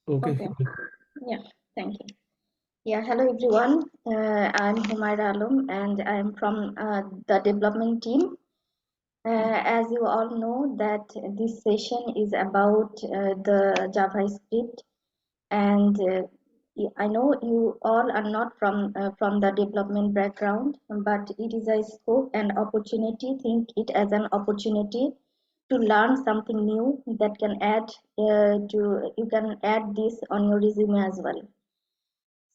Okay. Okay. Yeah. Thank you. Yeah. Hello, everyone. I'm Humira and I'm from the development team. As you all know, that this session is about the JavaScript, and I know you all are not from the development background, but it is a scope and opportunity. Think it as an opportunity to learn something new that can add to you can add this on your resume as well.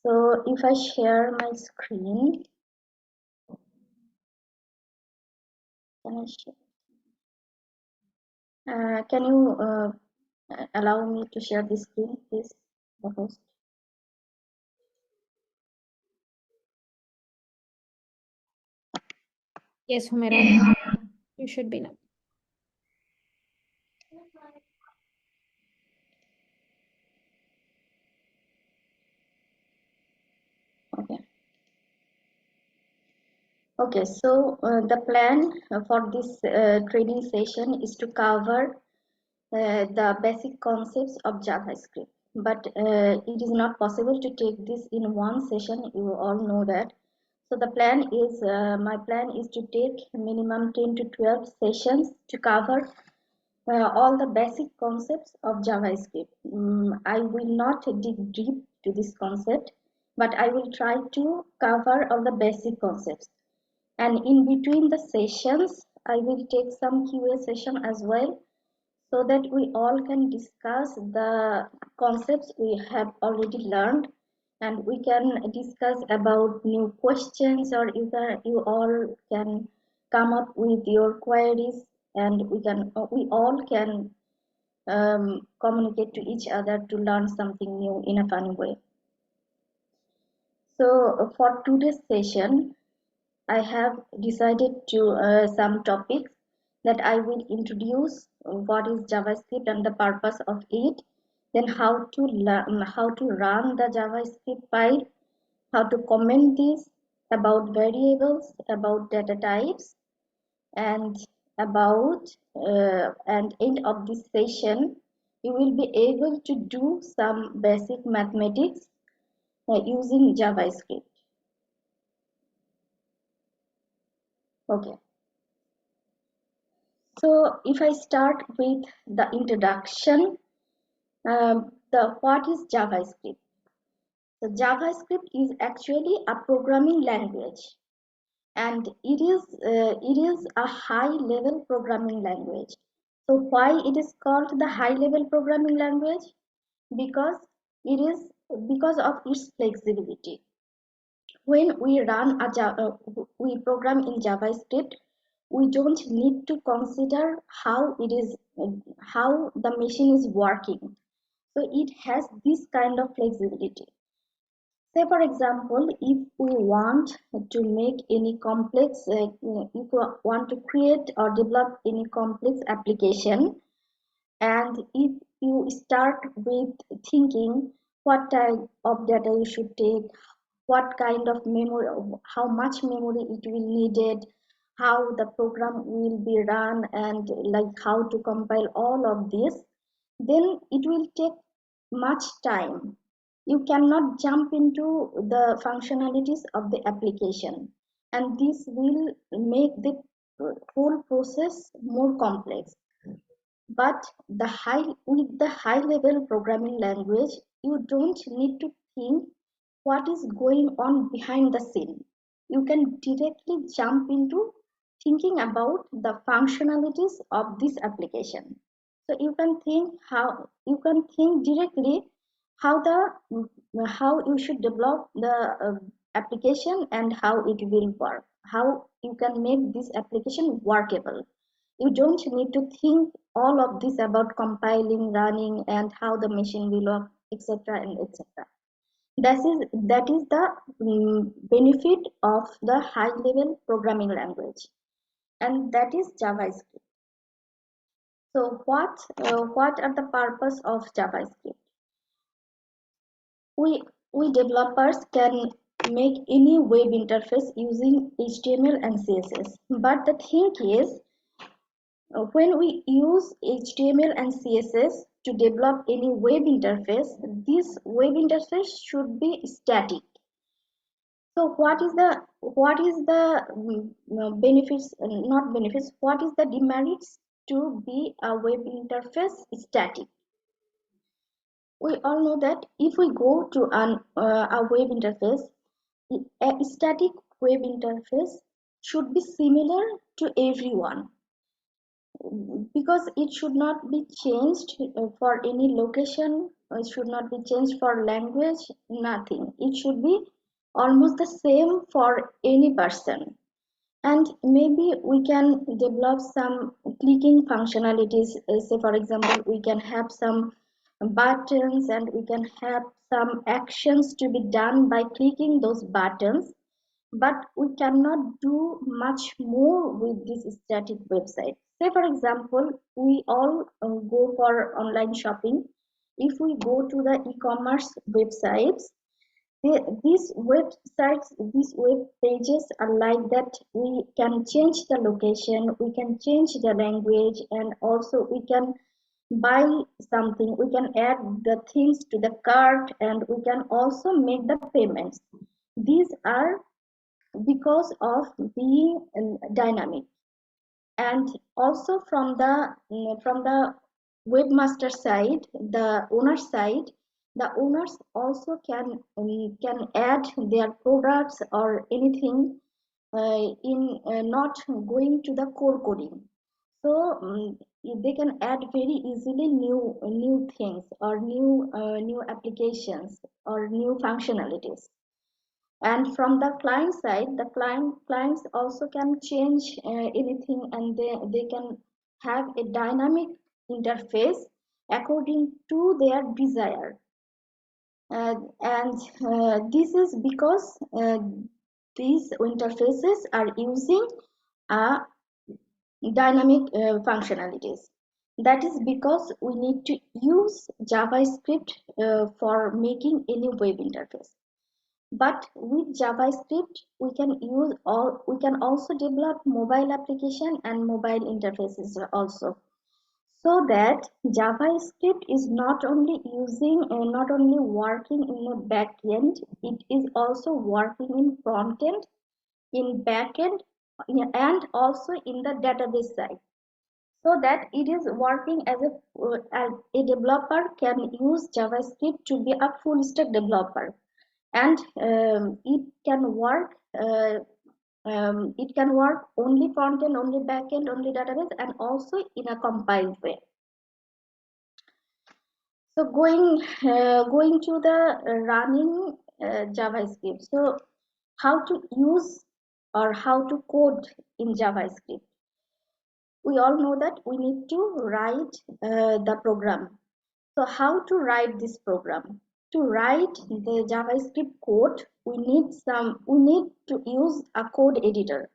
So if I share my screen, can I share? Can you allow me to share the screen, please, the host? Yes, Humira, you should be now. Okay. Okay, so the plan for this training session is to cover the basic concepts of JavaScript. But it is not possible to take this in one session. You all know that. So the plan is, my plan is to take minimum 10 to 12 sessions to cover all the basic concepts of JavaScript. I will not dig deep to this concept, but I will try to cover all the basic concepts. And in between the sessions, I will take some QA session as well, so that we all can discuss the concepts we have already learned, and we can discuss about new questions, or you all can come up with your queries, and we all can communicate to each other to learn something new in a fun way. So for today's session, I have decided to some topics that I will introduce what is JavaScript and the purpose of it, then how to learn, how to run the JavaScript file, how to comment this, about variables, about data types, and about and end of this session, you will be able to do some basic mathematics using JavaScript. Okay. So if I start with the introduction, the what is JavaScript? So JavaScript is actually a programming language, and it is a high level programming language. So why it is called the high level programming language? Because it is because of its flexibility. When we program in JavaScript, we don't need to consider how the machine is working. So it has this kind of flexibility. Say for example, if we want to make any complex, if we want to create or develop any complex application, and if you start with thinking what type of data you should take, what kind of memory, how much memory it will needed, how the program will be run, and like how to compile all of this, then it will take much time. You cannot jump into the functionalities of the application, and this will make the whole process more complex. But with the high level programming language, you don't need to think what is going on behind the scene. You can directly jump into thinking about the functionalities of this application. So you can think directly how the how you should develop the application and how it will work, how you can make this application workable. You don't need to think all of this about compiling, running, and how the machine will work, etc. and etc. That is the benefit of the high level programming language, and that is JavaScript. So what are the purpose of JavaScript? We developers can make any web interface using HTML and CSS. But the thing is, when we use HTML and CSS, to develop any web interface, this web interface should be static. So what is the benefits, not benefits, what is the demerits to be a web interface static? We all know that if we go to a web interface, a static web interface should be similar to everyone, because it should not be changed for any location, it should not be changed for language, nothing. It should be almost the same for any person. And maybe we can develop some clicking functionalities. Say for example, we can have some buttons and we can have some actions to be done by clicking those buttons, but we cannot do much more with this static website. Say for example, we all go for online shopping. If we go to the e-commerce websites, these websites, these web pages are like that. We can change the location, we can change the language, and also we can buy something, we can add the things to the cart, and we can also make the payments. These are because of being dynamic. And also from the webmaster side, the owner side, the owners also can add their products or anything in not going to the core coding. So they can add very easily new things or new applications or new functionalities. And from the client side, the clients also can change anything, and they can have a dynamic interface according to their desire. And this is because these interfaces are using a dynamic functionalities. That is because we need to use JavaScript for making any web interface. But with JavaScript, we can also develop mobile application and mobile interfaces also. So that JavaScript is not only working in the back end, it is also working in front end, in back end, and also in the database side. So that it is working as a developer can use JavaScript to be a full stack developer, and it can work only front end, only back end, only database, and also in a compiled way. So going to the running JavaScript. So how to use or how to code in JavaScript? We all know that we need to write the program. So how to write this program? To write the JavaScript code, we need to use a code editor.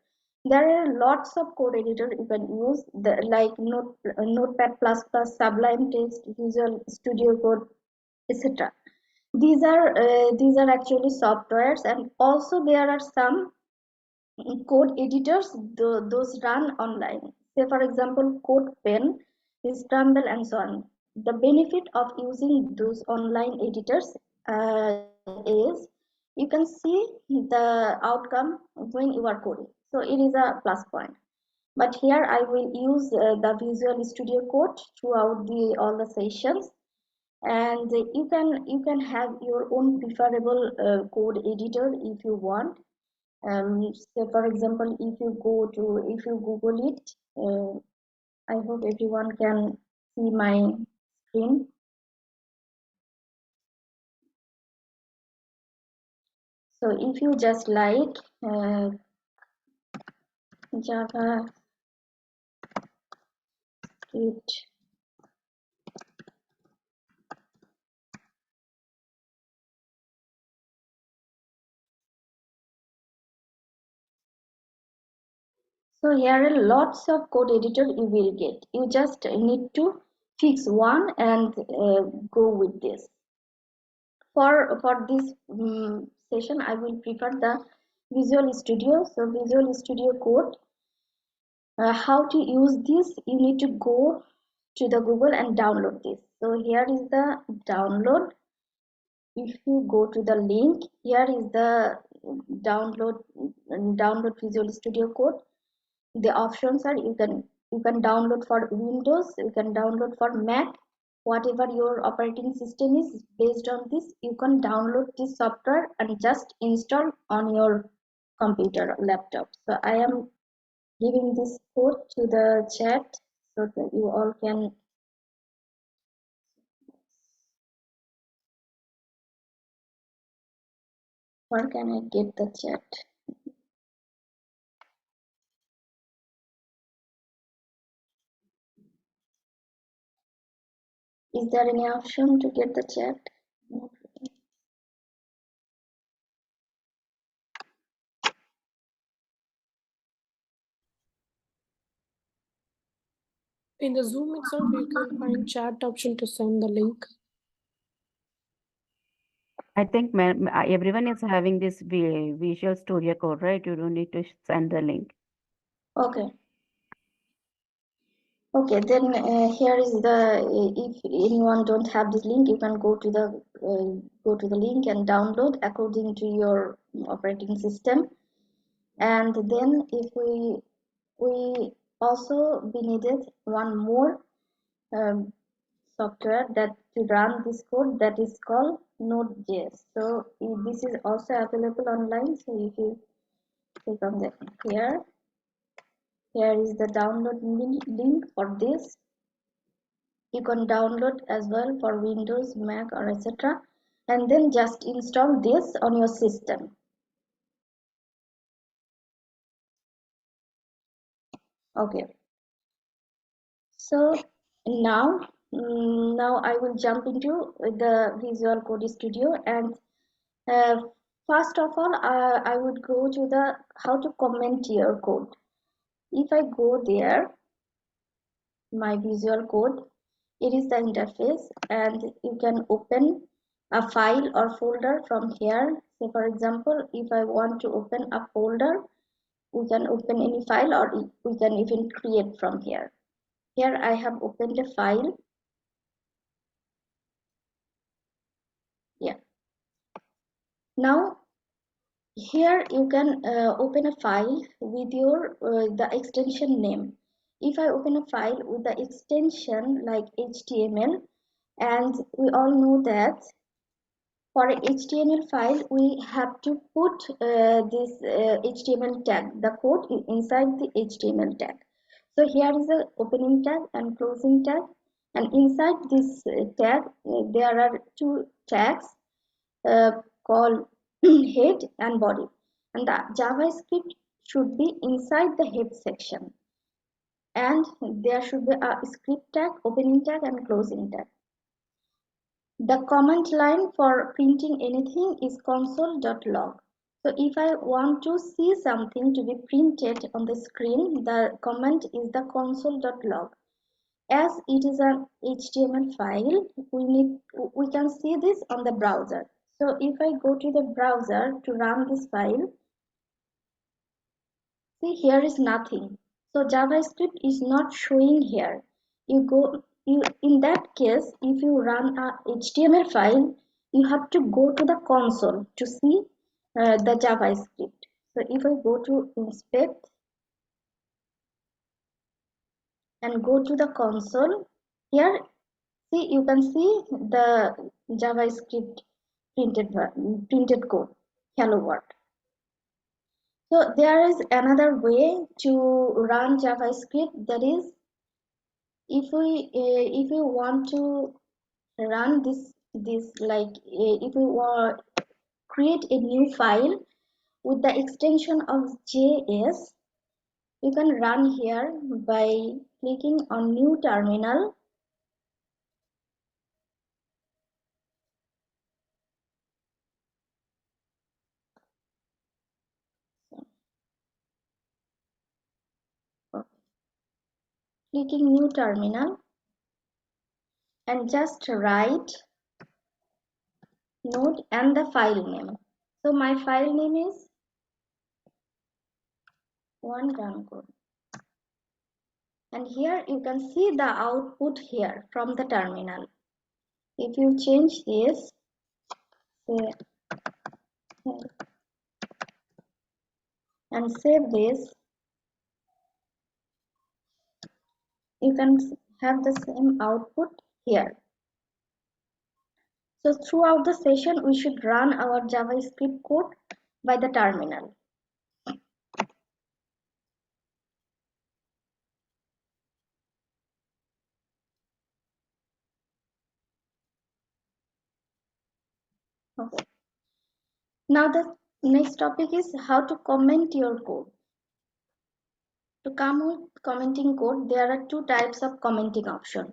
There are lots of code editor you can use, like Notepad++, Sublime Text, Visual Studio Code, etc. These are actually softwares, and also there are some code editors, those run online. Say for example, CodePen, Scramble, and so on. The benefit of using those online editors is you can see the outcome when you are coding. So it is a plus point. But here I will use the Visual Studio Code throughout all the sessions, and you can have your own preferable code editor if you want. So for example, if you Google it, I hope everyone can see my screen. So if you just like JavaScript, so here are lots of code editor you will get. You just need to fix one and go with this. For this session, I will prefer the Visual Studio. So Visual Studio Code. How to use this? You need to go to the Google and download this. So here is the download. If you go to the link, here is the download Visual Studio Code. The options are you can download for Windows, you can download for Mac, whatever your operating system is. Based on this, you can download this software and just install on your computer or laptop. So I am giving this code to the chat so that you all can. Where can I get the chat? Is there any option to get the chat? No. In the Zoom itself, you can find chat option to send the link. I think everyone is having this Visual Studio Code, right? You don't need to send the link. Okay. Okay, then here is the if anyone don't have this link, you can go to the link and download according to your operating system. And then if we also be needed one more software that to run this code, that is called Node.js. So this is also available online. So if you click on the here is the download link for this. You can download as well for Windows, Mac, or etc. And then just install this on your system. Okay. So now I will jump into the Visual Code Studio, and uh, first of all I would go to the how to comment your code. If I go there, my Visual Code, it is the interface, and you can open a file or folder from here. So for example, if I want to open a folder, we can open any file, or we can even create from here. Here I have opened a file. Yeah. Now here you can open a file with your the extension name. If I open a file with the extension like HTML, and we all know that for a HTML file, we have to put this HTML tag, the code inside the HTML tag. So here is the opening tag and closing tag, and inside this tag, there are two tags uh, called head and body, and the JavaScript should be inside the head section, and there should be a script tag, opening tag, and closing tag. The command line for printing anything is console.log. So if I want to see something to be printed on the screen, the command is the console.log. As it is an HTML file, we can see this on the browser. So if I go to the browser to run this file, see here is nothing. So JavaScript is not showing here. In that case, if you run a HTML file, you have to go to the console to see the JavaScript. So if I go to inspect and go to the console, here see you can see the JavaScript printed code, hello world. So there is another way to run JavaScript, that is if we want to run this like if we want create a new file with the extension of JS, you can run here by clicking on new terminal. Clicking new terminal and just write node and the file name. So my file name is one run code, and here you can see the output here from the terminal. If you change this, say, and save this, you can have the same output here. So throughout the session, we should run our JavaScript code by the terminal. Okay. Now the next topic is how to comment your code. To come with commenting code, there are two types of commenting option.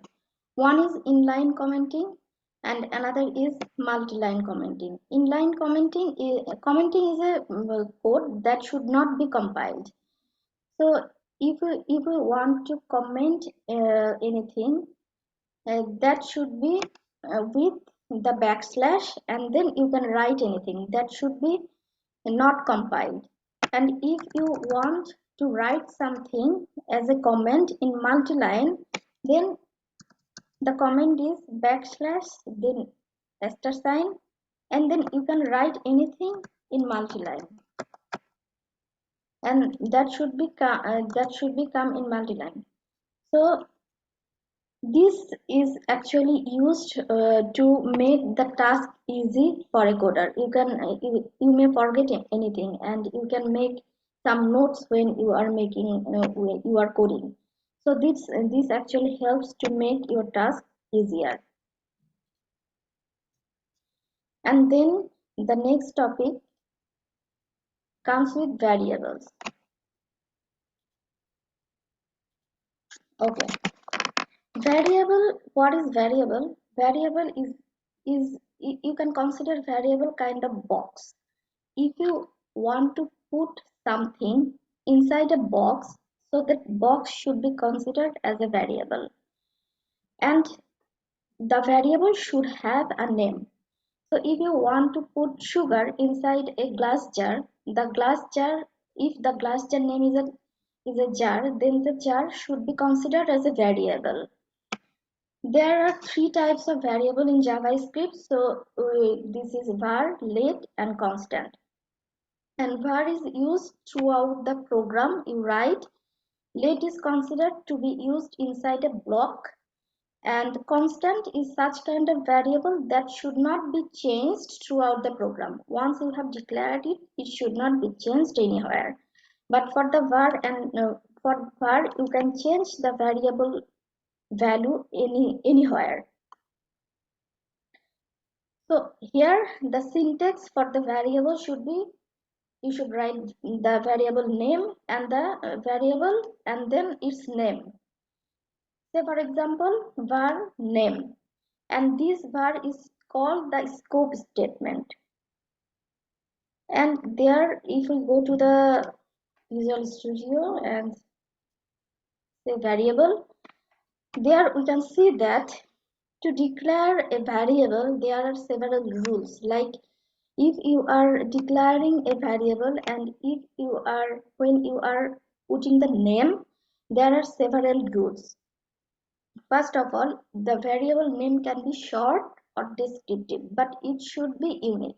One is inline commenting and another is multi-line commenting. Inline commenting is a code that should not be compiled. So if you want to comment anything, that should be with the backslash, and then you can write anything that should be not compiled. And if you want to write something as a comment in multi-line, then the comment is backslash, then asterisk sign, and then you can write anything in multi-line, and that should be come in multi-line. So this is actually used to make the task easy for a coder. You may forget anything, and you can make some notes when you are when you are coding. So this actually helps to make your task easier. And then the next topic comes with variables. Okay, variable. What is variable? Variable is you can consider variable kind of box. If you want to put something inside a box, so that box should be considered as a variable, and the variable should have a name. So if you want to put sugar inside a glass jar, the glass jar, if the glass jar name is a jar, then the jar should be considered as a variable. There are three types of variable in JavaScript. So this is var, let, and constant. And var is used throughout the program you write. Let is considered to be used inside a block, and constant is such kind of variable that should not be changed throughout the program. Once you have declared it, it should not be changed anywhere. But for the var for var, you can change the variable value anywhere. So here the syntax for the variable should be, you should write the variable name and the variable and then its name. Say for example var name, and this var is called the scope statement. And there, if we go to the Visual Studio and say variable, there we can see that to declare a variable there are several rules. Like if you are declaring a variable, and if you are when you are putting the name, there are several rules. First of all, the variable name can be short or descriptive, but it should be unique.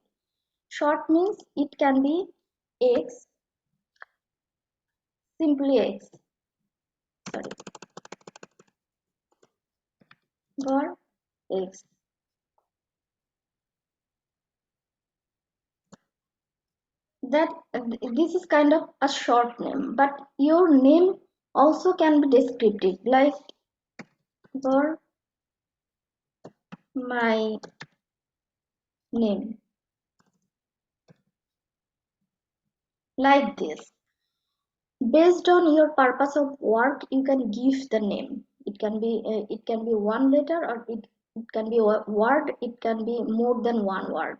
Short means it can be x, simply x, sorry, or x. That this is kind of a short name, but your name also can be descriptive, like for my name, like this. Based on your purpose of work, you can give the name. It can be one letter, or it can be a word. It can be more than one word.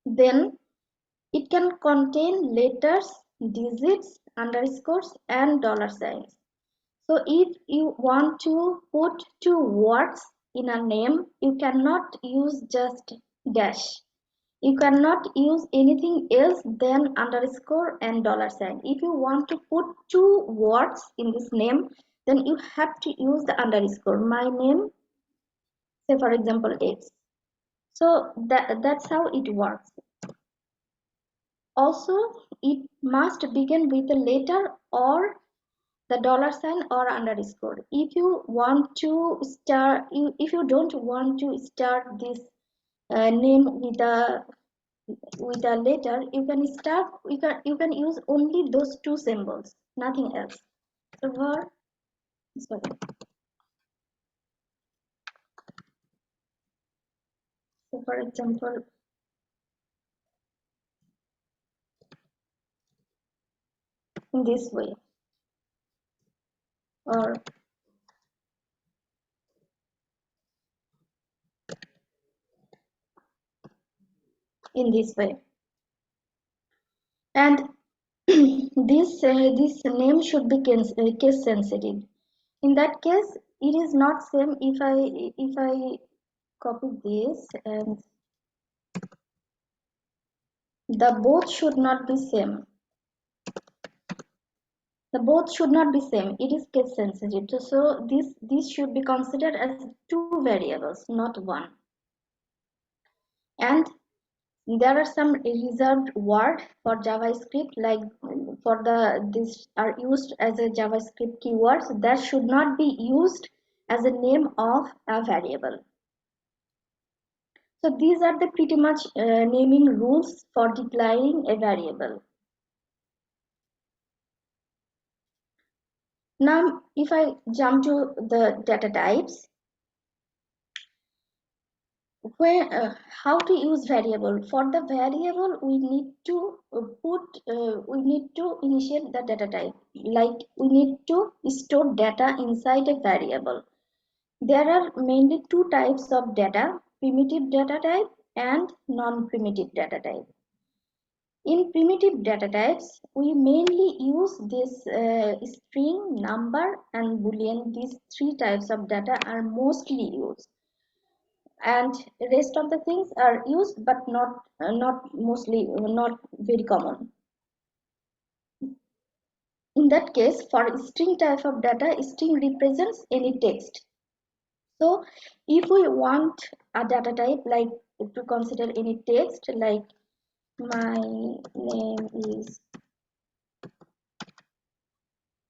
Then it can contain letters, digits, underscores, and dollar signs. So if you want to put two words in a name, you cannot use just dash. You cannot use anything else than underscore and dollar sign. If you want to put two words in this name, then you have to use the underscore. My name say for example X. So that's how it works. Also, it must begin with a letter or the dollar sign or underscore. If you want to start, if you don't want to start this name with a letter, you can use only those two symbols, nothing else. So sorry. So for example, in this way, or in this way, and this name should be case sensitive. In that case, it is not same if I copy this, and the both should not be same. The both should not be same. It is case sensitive. So this should be considered as two variables, not one. And there are some reserved word for JavaScript, like for these are used as a JavaScript keywords that should not be used as a name of a variable. So these are the pretty much naming rules for declaring a variable. Now, if I jump to the data types, where how to use variable. For the variable, we need to we need to initiate the data type. Like we need to store data inside a variable. There are mainly two types of data: primitive data type and non-primitive data type. In primitive data types, we mainly use this string, number, and boolean. These three types of data are mostly used, and rest of the things are used, but not mostly, not very common. In that case, for string type of data, string represents any text. So if we want a data type, like to consider any text, like my name is,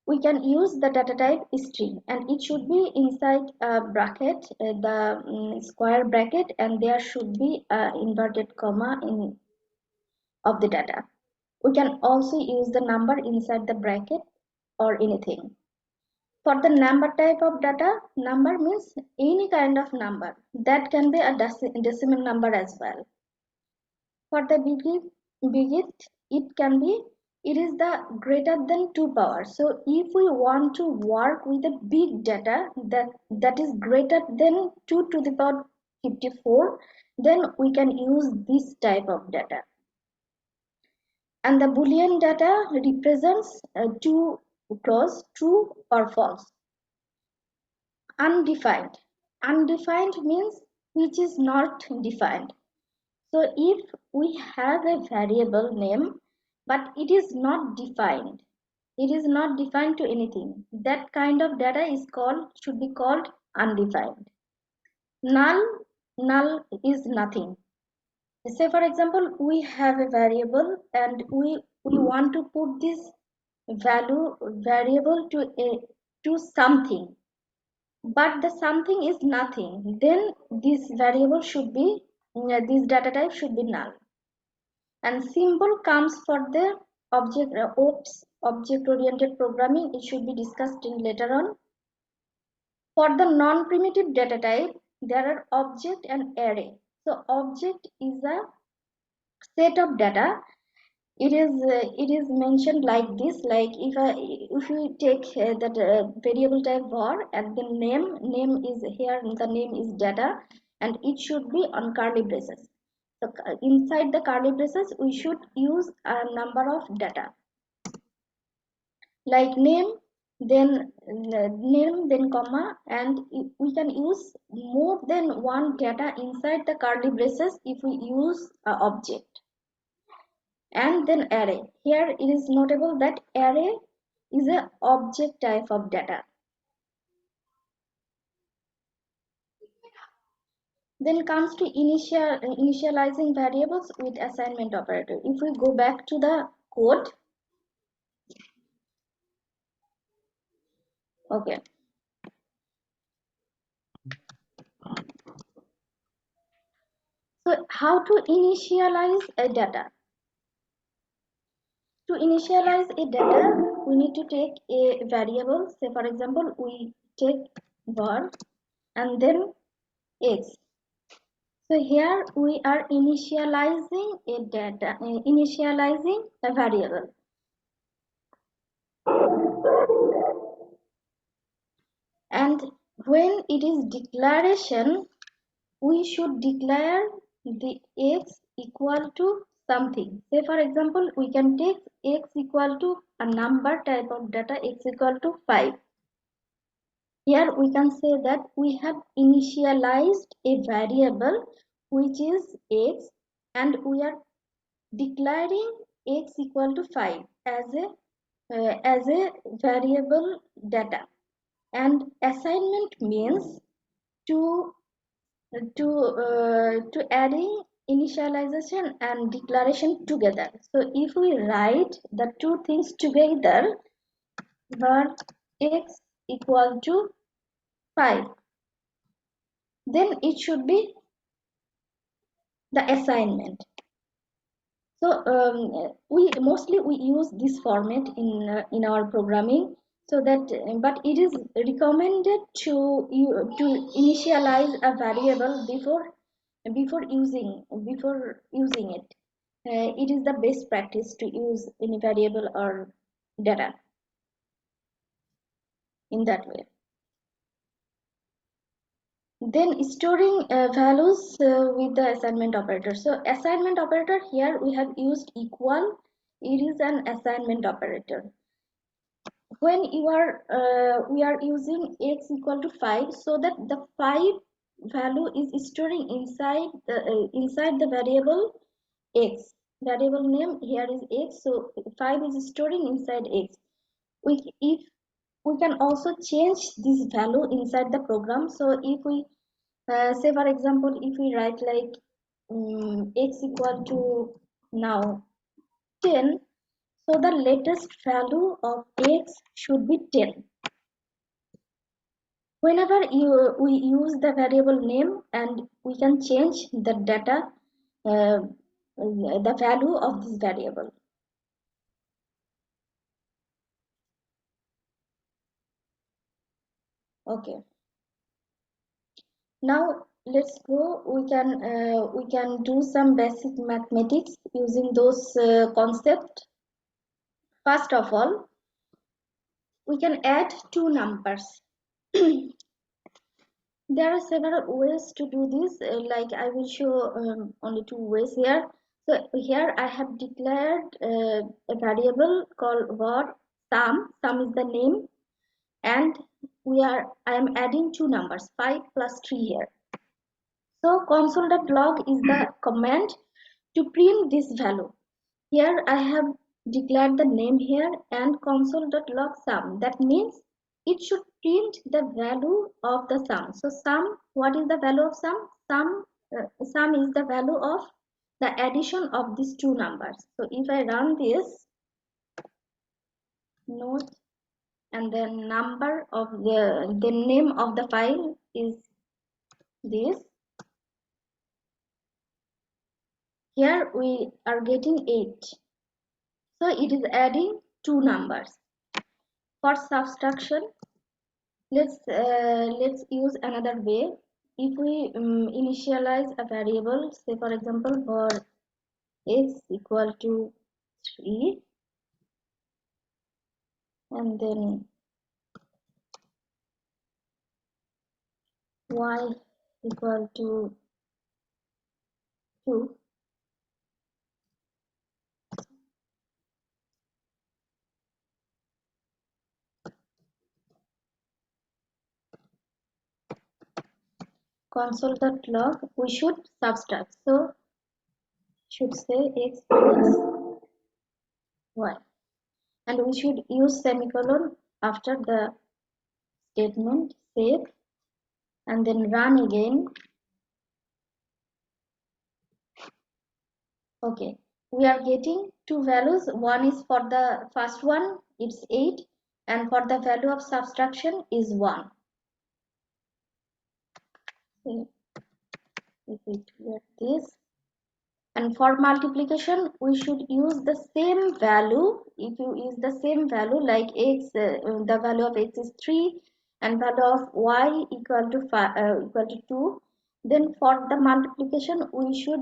we can use the data type string, and it should be inside a bracket, the square bracket, and there should be a inverted comma in of the data. We can also use the number inside the bracket or anything. For the number type of data, number means any kind of number. That can be a decimal number as well. For the digit, it is the greater than 2 power. So if we want to work with a big data that is greater than 2 to the power 54, then we can use this type of data. And the Boolean data represents two clause, true or false. Undefined. Undefined means which is not defined. So if we have a variable name, but it is not defined, it is not defined to anything, that kind of data should be called undefined. Null is nothing. Say for example, we have a variable and we want to put this variable to something, but the something is nothing, then this variable should be this data type should be null. And symbol comes for the object oriented programming. It should be discussed in later on. For the non-primitive data type, there are object and array. So object is a set of data. It is mentioned like this, like if you take that variable type var, and the name is here, the name is data, and it should be on curly braces. So inside the curly braces we should use a number of data, like name then comma, and we can use more than one data inside the curly braces if we use a object. And then array. Here it is notable that array is an object type of data. Then comes to initializing variables with assignment operator. If we go back to the code, okay. So how to initialize a data? To initialize a data, we need to take a variable. Say for example, we take var and then x. So here we are initializing initializing a variable. And when it is declaration, we should declare the x equal to something. Say for example, we can take x equal to a number type of data, x equal to 5. Here we can say that we have initialized a variable which is x, and we are declaring x equal to 5 as a variable data. And assignment means to adding initialization and declaration together. So if we write the two things together, var x equal to 5, then it should be the assignment. So we mostly use this format in our programming, so that but it is recommended to initialize a variable before using it. It is the best practice to use any variable or data in that way. Then storing values with the assignment operator. So assignment operator, here we have used equal. It is an assignment operator. When we are using x equal to 5, so that the 5 value is storing inside the variable x. Variable name here is x, so 5 is storing inside x. If we can also change this value inside the program. So if we say for example, if we write like x equal to now 10, so the latest value of x should be 10. Whenever we use the variable name, and we can change the data, the value of this variable. Okay. Now let's go. We can do some basic mathematics using those concepts. First of all, we can add two numbers. There are several ways to do this. Like I will show only two ways here. So here I have declared a variable called var sum. Sum is the name, and I am adding two numbers, 5 plus 3 here. So console.log is the command to print this value. Here I have declared the name here and console.log sum. That means it should print the value of the sum. So sum, what is the value of sum? Sum is the value of the addition of these two numbers. So if I run this, note, and the number of the name of the file is this. Here we are getting 8. So it is adding two numbers. For subtraction, let's use another way. If we initialize a variable, say for example for x equal to 3, and then y equal to 2, console.log, we should subtract. So should say x minus y, and we should use semicolon after the statement, save, and then run again. Okay, we are getting two values. One is for the first one, it's 8, and for the value of subtraction is 1. So if we clear this, and for multiplication we should use the same value. If you use the same value like x, the value of x is 3 and value of y equal to 5, equal to 2, then for the multiplication we should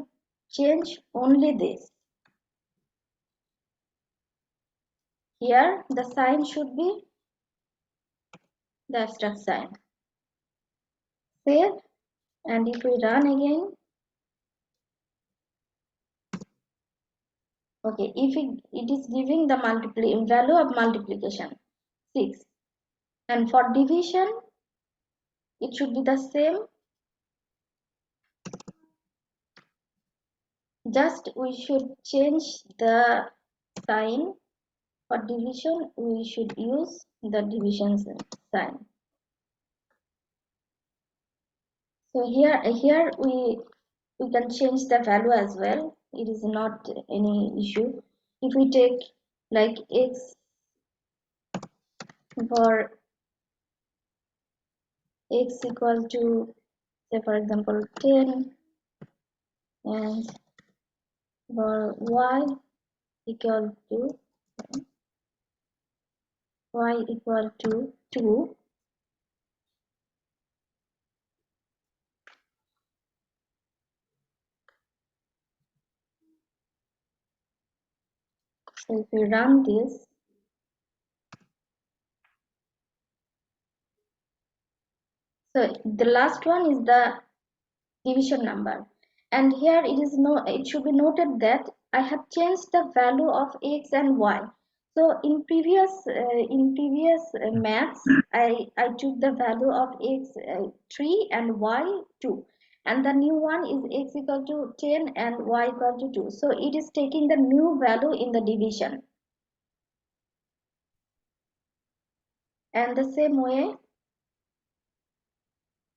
change only this. Here the sign should be the abstract sign. Save, and if we run again, okay, if it is giving the value of multiplication 6, and for division it should be the same. Just we should change the sign. For division we should use the division sign. So here we can change the value as well. It is not any issue. If we take like x, for x equal to, say for example 10, and for y equal to 2. So if we run this, so the last one is the division number, and here it should be noted that I have changed the value of x and y. So in previous maths, I took the value of x 3 and y 2, and the new one is x equal to 10 and y equal to 2. So it is taking the new value in the division, and the same way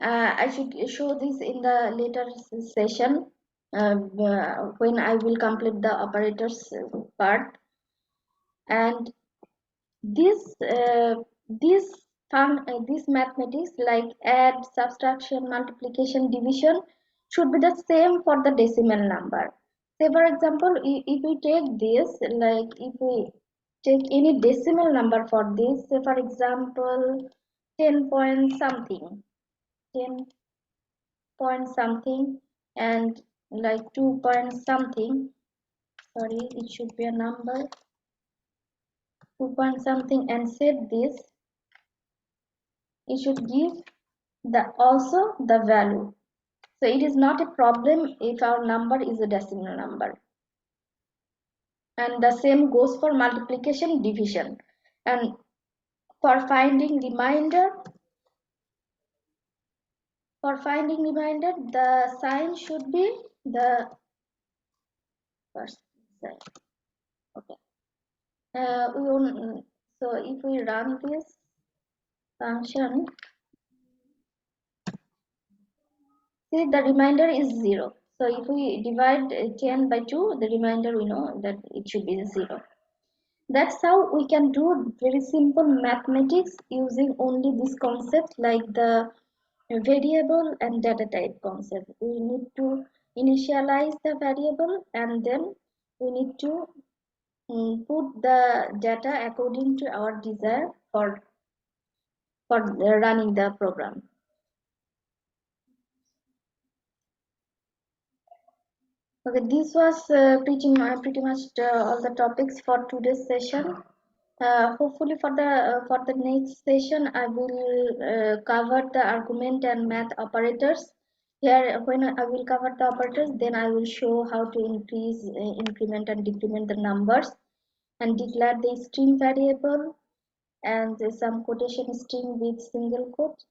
I should show this in the later session, when I will complete the operators part. And this this mathematics like add, subtraction, multiplication, division should be the same for the decimal number. Say for example, if we take this, like if we take any decimal number for this, say for example 10 point something, 10 point something, and like 2 point something, sorry, it should be a number 2 point something, and set this, it should give the also the value. So it is not a problem if our number is a decimal number, and the same goes for multiplication, division. And for finding remainder, the sign should be the first sign. Okay, so if we run this function, see the remainder is 0. So if we divide 10 by 2, the remainder we know that it should be 0. That's how we can do very simple mathematics using only this concept, like the variable and data type concept. We need to initialize the variable, and then we need to put the data according to our desire for running the program. Okay, this was pretty much all the topics for today's session. Hopefully for the next session I will cover the argument and math operators. Here when I will cover the operators, then I will show how to increase, increment and decrement the numbers, and declare the string variable, and some quotation string with single quote,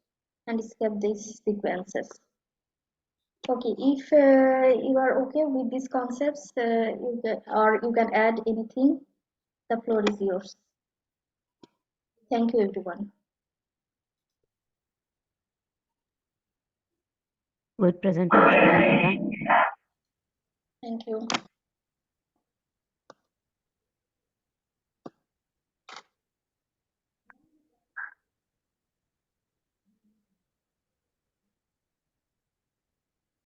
and escape these sequences. Okay, if you are okay with these concepts, or you can add anything, the floor is yours. Thank you, everyone. Good presentation, Ankita. Thank you.